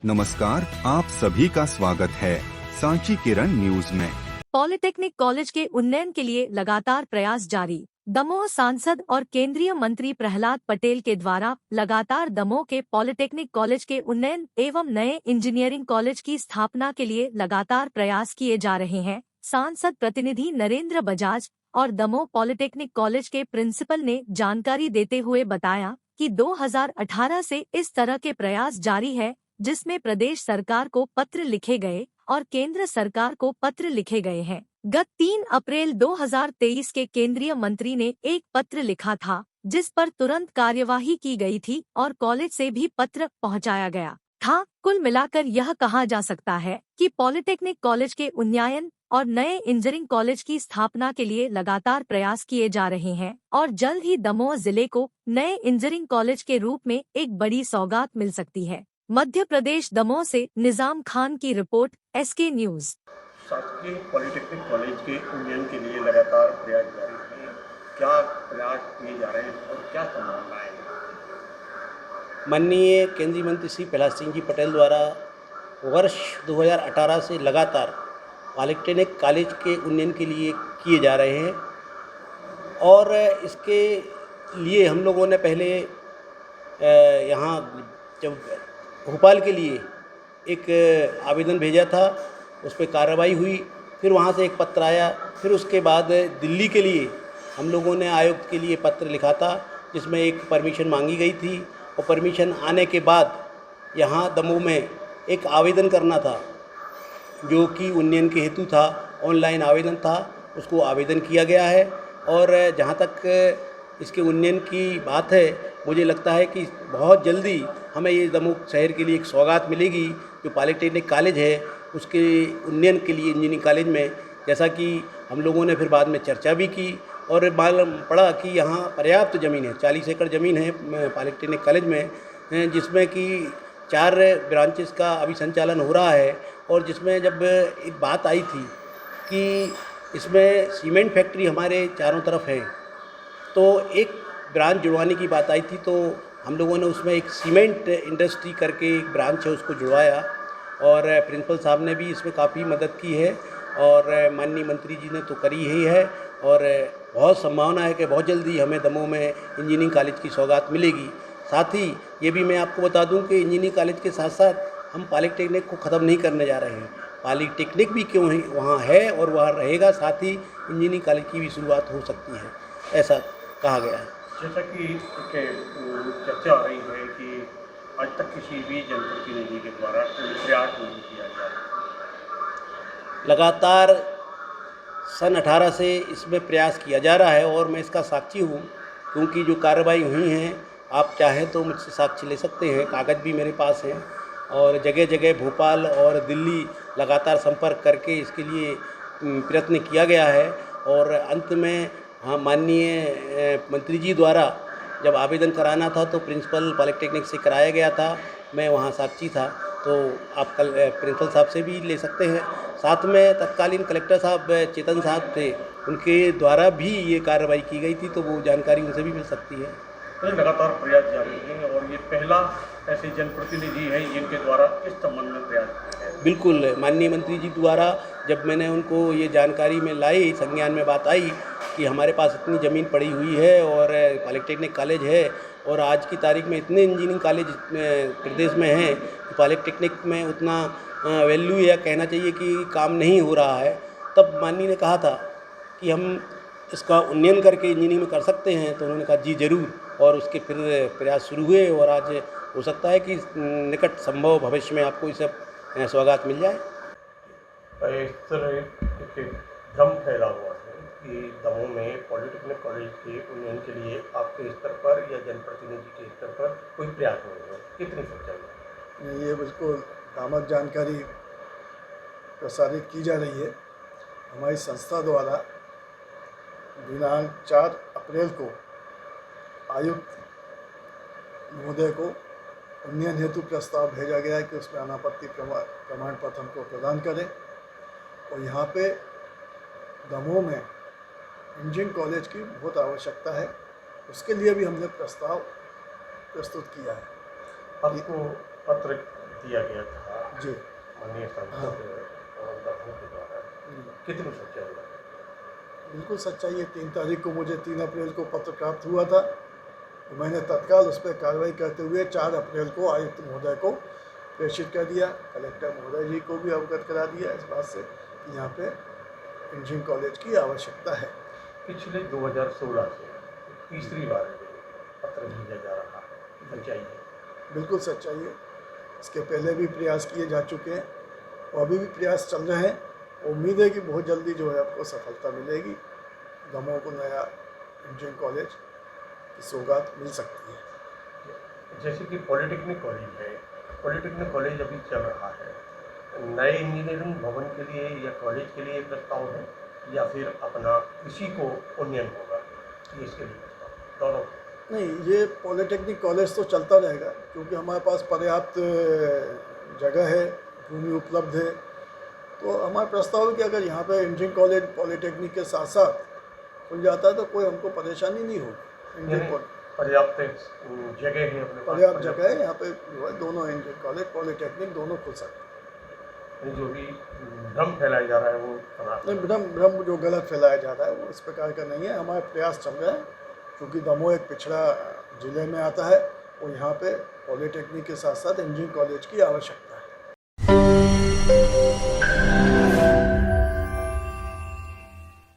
नमस्कार, आप सभी का स्वागत है सांची किरण न्यूज में। पॉलिटेक्निक कॉलेज के उन्नयन के लिए लगातार प्रयास जारी। दमोह सांसद और केंद्रीय मंत्री प्रहलाद पटेल के द्वारा लगातार दमोह के पॉलिटेक्निक कॉलेज के उन्नयन एवं नए इंजीनियरिंग कॉलेज की स्थापना के लिए लगातार प्रयास किए जा रहे हैं। सांसद प्रतिनिधि नरेंद्र बजाज और दमोह पॉलिटेक्निक कॉलेज के प्रिंसिपल ने जानकारी देते हुए बताया कि 2018 से इस तरह के प्रयास जारी है, जिसमें प्रदेश सरकार को पत्र लिखे गए और केंद्र सरकार को पत्र लिखे गए हैं। गत 3 अप्रैल 2023 के केंद्रीय मंत्री ने एक पत्र लिखा था, जिस पर तुरंत कार्यवाही की गई थी और कॉलेज से भी पत्र पहुंचाया गया था। कुल मिलाकर यह कहा जा सकता है कि पॉलिटेक्निक कॉलेज के उन्नयन और नए इंजीनियरिंग कॉलेज की स्थापना के लिए लगातार प्रयास किए जा रहे हैं और जल्द ही दमोह जिले को नए इंजीनियरिंग कॉलेज के रूप में एक बड़ी सौगात मिल सकती है। मध्य प्रदेश दमोह से निजाम खान की रिपोर्ट, SK न्यूज। शासकीय पॉलिटेक्निक कॉलेज के उन्नयन के लिए लगातार प्रयास जारी हैं। क्या प्रयास किए जा रहे हैं और क्या संभावनाएं हैं? माननीय केंद्रीय मंत्री श्री प्रहलाद सिंह जी पटेल द्वारा वर्ष 2018 से लगातार पॉलिटेक्निक कॉलेज के उन्नयन के लिए किए जा रहे हैं और इसके लिए हम लोगों ने पहले यहाँ जब भोपाल के लिए एक आवेदन भेजा था, उस पर कार्रवाई हुई, फिर वहाँ से एक पत्र आया, फिर उसके बाद दिल्ली के लिए हम लोगों ने आयुक्त के लिए पत्र लिखा था, जिसमें एक परमिशन मांगी गई थी और परमिशन आने के बाद यहाँ दमोह में एक आवेदन करना था, जो कि उन्नयन के हेतु था। ऑनलाइन आवेदन था, उसको आवेदन किया गया है और जहाँ तक इसके उन्नयन की बात है, मुझे लगता है कि बहुत जल्दी हमें ये दमोह शहर के लिए एक सौगात मिलेगी। जो पॉलिटेक्निक कॉलेज है उसके उन्नयन के लिए इंजीनियरिंग कॉलेज में, जैसा कि हम लोगों ने फिर बाद में चर्चा भी की और मालूम पड़ा कि यहाँ पर्याप्त ज़मीन है, 40 एकड़ ज़मीन है पॉलिटेक्निक कॉलेज में, जिसमें कि 4 ब्रांचेस का अभी संचालन हो रहा है। और जिसमें जब एक बात आई थी कि इसमें सीमेंट फैक्ट्री हमारे चारों तरफ है, तो एक ब्रांच जुड़वाने की बात आई थी, तो हम लोगों ने उसमें एक सीमेंट इंडस्ट्री करके एक ब्रांच है उसको जुड़वाया और प्रिंसिपल साहब ने भी इसमें काफ़ी मदद की है और माननीय मंत्री जी ने तो करी ही है और बहुत संभावना है कि बहुत जल्दी हमें दमोह में इंजीनियरिंग कॉलेज की सौगात मिलेगी। साथ ही ये भी मैं आपको बता दूं कि इंजीनियरिंग कॉलेज के साथ साथ हम पॉलिटेक्निक को ख़त्म नहीं करने जा रहे हैं। पॉलिटेक्निक भी क्यों वहाँ है और वहाँ रहेगा, साथ ही इंजीनियरिंग कॉलेज की भी शुरुआत हो सकती है, ऐसा कहा गया है। जैसा कि चर्चा आ रही है कि आज तक किसी भी जनप्रतिनिधि के द्वारा कोई प्रयास नहीं किया जा रहा। लगातार सन 18 से इसमें प्रयास किया जा रहा है और मैं इसका साक्षी हूँ, क्योंकि जो कार्रवाई हुई हैं, आप चाहें तो मुझसे साक्षी ले सकते हैं, कागज़ भी मेरे पास हैं और जगह जगह भोपाल और दिल्ली लगातार संपर्क करके इसके लिए प्रयत्न किया गया है और अंत में हाँ, माननीय मंत्री जी द्वारा जब आवेदन कराना था तो प्रिंसिपल पॉलिटेक्निक से कराया गया था, मैं वहाँ साक्षी था, तो आप कल प्रिंसिपल साहब से भी ले सकते हैं। साथ में तत्कालीन कलेक्टर साहब चेतन साहब थे, उनके द्वारा भी ये कार्रवाई की गई थी, तो वो जानकारी उनसे भी मिल सकती है। तो लगातार प्रयास जारी है और ये पहला ऐसे जनप्रतिनिधि है जिनके द्वारा इस संबंध में प्रयास किया है। बिल्कुल, माननीय मंत्री जी द्वारा जब मैंने उनको ये जानकारी में लाई, संज्ञान में बात आई कि हमारे पास इतनी ज़मीन पड़ी हुई है और पॉलिटेक्निक कॉलेज है और आज की तारीख में इतने इंजीनियरिंग कॉलेज प्रदेश में हैं कि पॉलिटेक्निक में उतना वैल्यू या कहना चाहिए कि काम नहीं हो रहा है, तब माननीय ने कहा था कि हम इसका उन्नयन करके इंजीनियरिंग में कर सकते हैं, तो उन्होंने कहा जी ज़रूर, और उसके फिर प्रयास शुरू हुए और आज हो सकता है कि निकट संभव भविष्य में आपको इसे सौगात मिल जाए। इस तरह एक भ्रम फैला हुआ है कि दमोह में पॉलिटेक्निक कॉलेज के उन्नयन के लिए आपके स्तर पर या जनप्रतिनिधि के स्तर पर कोई प्रयास नहीं है, कितनी सच्चाई है? ये बिल्कुल भ्रामक जानकारी प्रसारित की जा रही है। हमारी संस्था द्वारा दिनांक 4 अप्रैल को आयुक्त महोदय को उन्नयन हेतु प्रस्ताव भेजा गया है कि उसमें अनापत्ति प्रमाण पत्र हमको प्रदान करें और यहाँ पे दमोह में इंजीनियरिंग कॉलेज की बहुत आवश्यकता है, उसके लिए भी हमने प्रस्ताव प्रस्तुत किया है। आपको पत्र दिया गया था जी। माननीय सांसद दमोह के द्वारा, कितनी सच्चाई है? बिल्कुल सच्चाई है। 3 तारीख को मुझे 3 अप्रैल को पत्र प्राप्त हुआ था, तो मैंने तत्काल उस पर कार्रवाई करते हुए 4 अप्रैल को आयुक्त महोदय को प्रेषित कर दिया। कलेक्टर महोदय जी को भी अवगत करा दिया इस बात से कि यहाँ पे इंजीनियरिंग कॉलेज की आवश्यकता है। पिछले 2016 से तीसरी बार पत्र भेजा जा रहा है, सच्चाई है? बिल्कुल सच्चाई है। इसके पहले भी प्रयास किए जा चुके हैं और अभी भी प्रयास चल रहे हैं। उम्मीद है कि बहुत जल्दी जो है आपको सफलता मिलेगी, दमोह को नया इंजीनियरिंग कॉलेज की सौगात मिल सकती है। जैसे कि पॉलिटेक्निक कॉलेज है, पॉलिटेक्निक कॉलेज अभी चल रहा है, नए इंजीनियरिंग भवन के लिए या कॉलेज के लिए प्रस्ताव है या फिर अपना इसी को उन्नयन होगा, ये इसके लिए प्रस्ताव दोनों? नहीं, ये पॉलिटेक्निक कॉलेज तो चलता रहेगा क्योंकि हमारे पास पर्याप्त जगह है, भूमि उपलब्ध है। तो हमारा प्रस्ताव है कि अगर यहाँ पे इंजीनियरिंग कॉलेज पॉलिटेक्निक के साथ साथ खुल जाता है तो कोई हमको परेशानी नहीं होगी। इंजीनियरिंग पर्याप्त जगह है अपने पास? पर्याप्त जगह है यहाँ पे, जो है दोनों इंजीनियरिंग कॉलेज पॉलिटेक्निक दोनों खुल सकते हैं। जो भी भ्रम फैलाया जा रहा है वो नहीं, भ्रम जो गलत फैलाया जा रहा है वो इस प्रकार का नहीं है। हमारे प्रयास चल रहे हैं क्योंकि दमोह एक पिछड़ा जिले में आता है और यहाँ पे पॉलिटेक्निक के साथ साथ इंजीनियरिंग कॉलेज की आवश्यकता है।